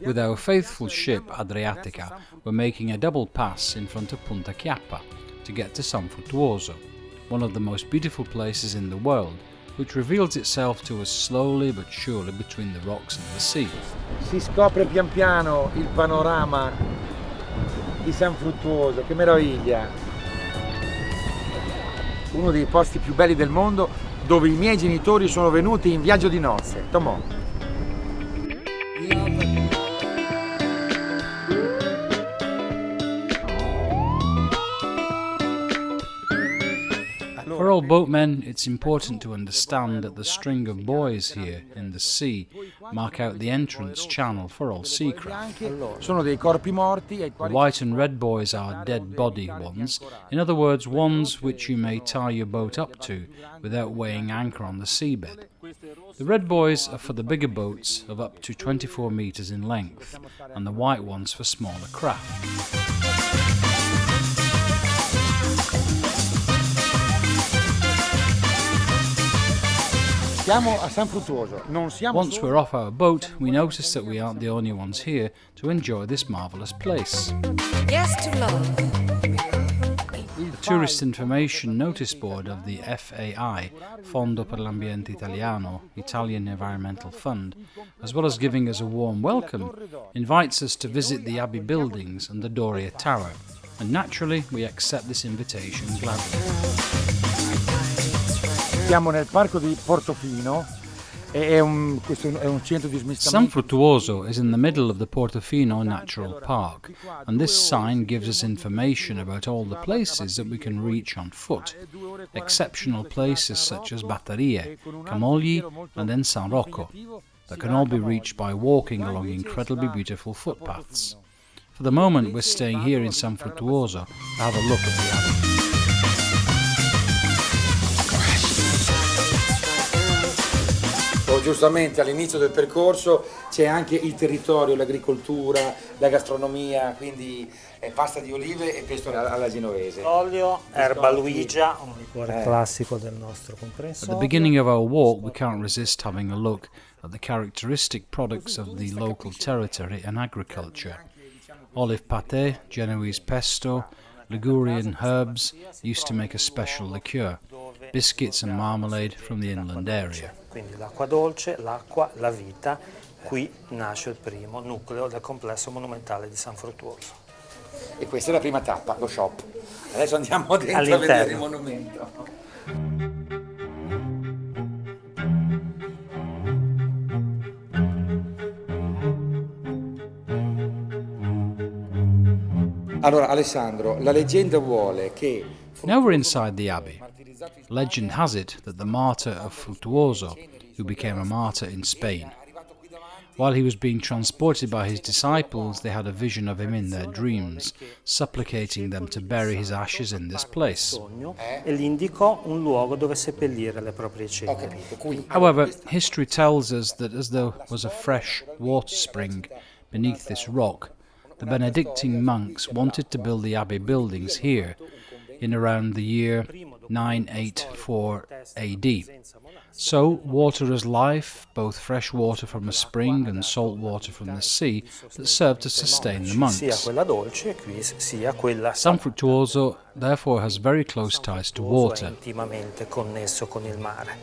With our faithful ship Adriatica, we're making a double pass in front of Punta Chiappa to get to San Fruttuoso, one of the most beautiful places in the world, which reveals itself to us slowly but surely between the rocks and the sea. Si scopre pian piano il panorama di San Fruttuoso, che meraviglia! Uno dei posti più belli del mondo, dove i miei genitori sono venuti in viaggio di nozze. Tomò. For all boatmen, it's important to understand that the string of buoys here in the sea mark out the entrance channel for all seacraft. Sono dei corpi morti. The white and red buoys are dead body ones, in other words, ones which you may tie your boat up to without weighing anchor on the seabed. The red buoys are for the bigger boats of up to 24 meters in length, and the white ones for smaller craft. Once we're off our boat, we notice that we aren't the only ones here to enjoy this marvellous place. Yes to love. The tourist information notice board of the FAI Fondo Ambiente Italiano, Italian Environmental Fund, as well as giving us a warm welcome, invites us to visit the Abbey buildings and the Doria Tower, and naturally we accept this invitation gladly. Siamo nel parco di Portofino, questo è un centro di smistamento. San Fruttuoso is in the middle of the Portofino Natural Park, and this sign gives us information about all the places that we can reach on foot. Exceptional places such as Batterie, Camogli and then San Rocco, that can all be reached by walking along incredibly beautiful footpaths. For the moment we're staying here in San Fruttuoso to have a look at the abbey. Giustamente all'inizio del percorso c'è anche il territorio, l'agricoltura, la gastronomia, quindi pasta di olive e pesto alla genovese. Olio, erba luigia, un liquore classico del nostro comprensorio. At the beginning of our walk we can't resist having a look at the characteristic products of the local territory and agriculture. Olive pâté, Genoese pesto, Ligurian herbs used to make a special liqueur, biscuits and marmalade from the inland area. Quindi l'acqua dolce, l'acqua, la vita, qui nasce il primo nucleo del complesso monumentale di San Fruttuoso. E questa è la prima tappa, lo shop. Adesso andiamo dentro a vedere il monumento. Allora Alessandro, la leggenda vuole che... Now we're inside the abbey. Legend has it that the martyr of Fruttuoso, who became a martyr in Spain, while he was being transported by his disciples, they had a vision of him in their dreams, supplicating them to bury his ashes in this place. E gli indicò un luogo dove seppellire le proprie ceneri. However, history tells us that as there was a fresh water spring beneath this rock, the Benedictine monks wanted to build the abbey buildings here in around the year 984 AD. So, water is life, both fresh water from a spring and salt water from the sea, that served to sustain the monks. San Fruttuoso therefore has very close ties to water. Intimamente connesso con il mare.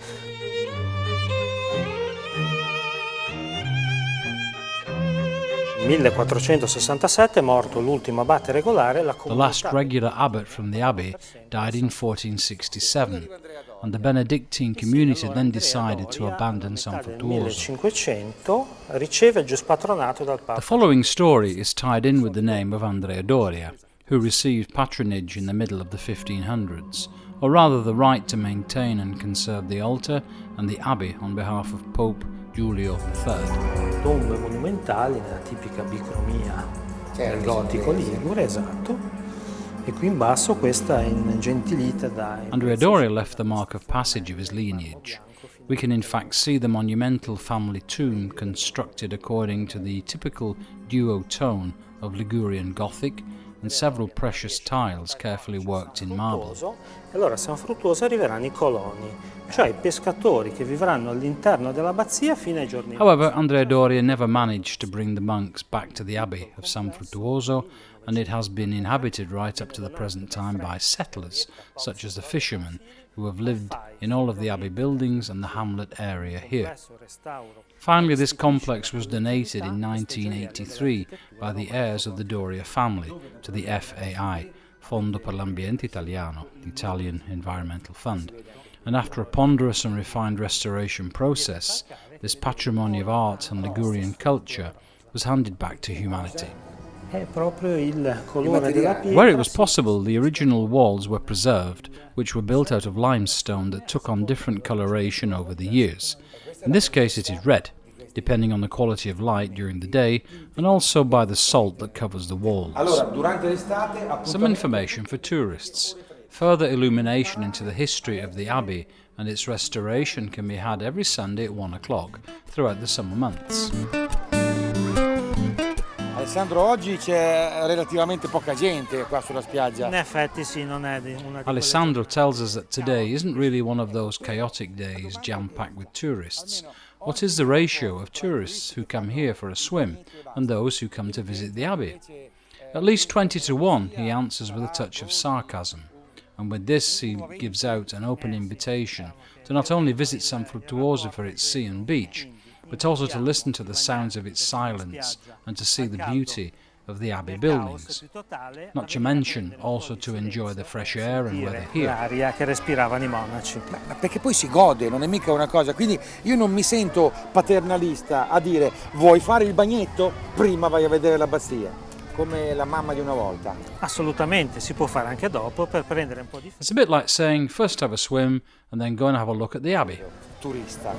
Nel 1467, morto l'ultimo abate regolare, la The last regular abbot from the abbey died in 1467, and the Benedictine community then decided to abandon San Fruttuoso. 1500 riceve il giuspatronato dal Papa. The following story is tied in with the name of Andrea Doria, who received patronage in the middle of the 1500s, or rather the right to maintain and conserve the altar and the abbey on behalf of Pope Giulio III. Tombe monumentali nella tipica bicromia del gotico ligure, esatto. E qui in basso questa è ingentilita da... Andrea Doria left the mark of passage of his lineage. We can in fact see the monumental family tomb constructed according to the typical duotone of Ligurian Gothic and several precious tiles carefully worked in marble. E allora a San Fruttuoso arriveranno i coloni cioè i pescatori che vivranno all'interno dell'abbazia fino ai giorni nostri. However, Andrea Doria never managed to bring the monks back to the Abbey of San Fruttuoso, and it has been inhabited right up to the present time by settlers, such as the fishermen, who have lived in all of the Abbey buildings and the hamlet area here. Finally, this complex was donated in 1983 by the heirs of the Doria family to the FAI, Fondo Ambiente Italiano, the Italian Environmental Fund. And after a ponderous and refined restoration process, this patrimony of art and Ligurian culture was handed back to humanity. È proprio il colore della pietra. Where it was possible, the original walls were preserved, which were built out of limestone that took on different coloration over the years. In this case it is red, depending on the quality of light during the day, and also by the salt that covers the walls. Some information for tourists. Further illumination into the history of the Abbey and its restoration can be had every Sunday at 1 o'clock throughout the summer months. Alessandro, oggi c'è relativamente poca gente qua sulla spiaggia. In effetti sì, non è una di Alessandro tells us that today isn't really one of those chaotic days jam-packed with tourists. What is the ratio of tourists who come here for a swim and those who come to visit the Abbey? At least 20 to 1, he answers with a touch of sarcasm. And with this he gives out an open invitation to not only visit San Fruttuoso for its sea and beach, but also to listen to the sounds of its silence and to see the beauty of the Abbey buildings, not to mention also to enjoy the fresh air and weather here. L'aria che respiravano i monaci. Ma perché poi si gode, non è mica una cosa, quindi io non mi sento paternalista a dire vuoi fare il bagnetto? Prima vai a vedere l'abbazia, come la mamma di una volta. Assolutamente, si può fare anche dopo per prendere un po' di... It's a bit like saying first have a swim and then go and have a look at the Abbey. Turista.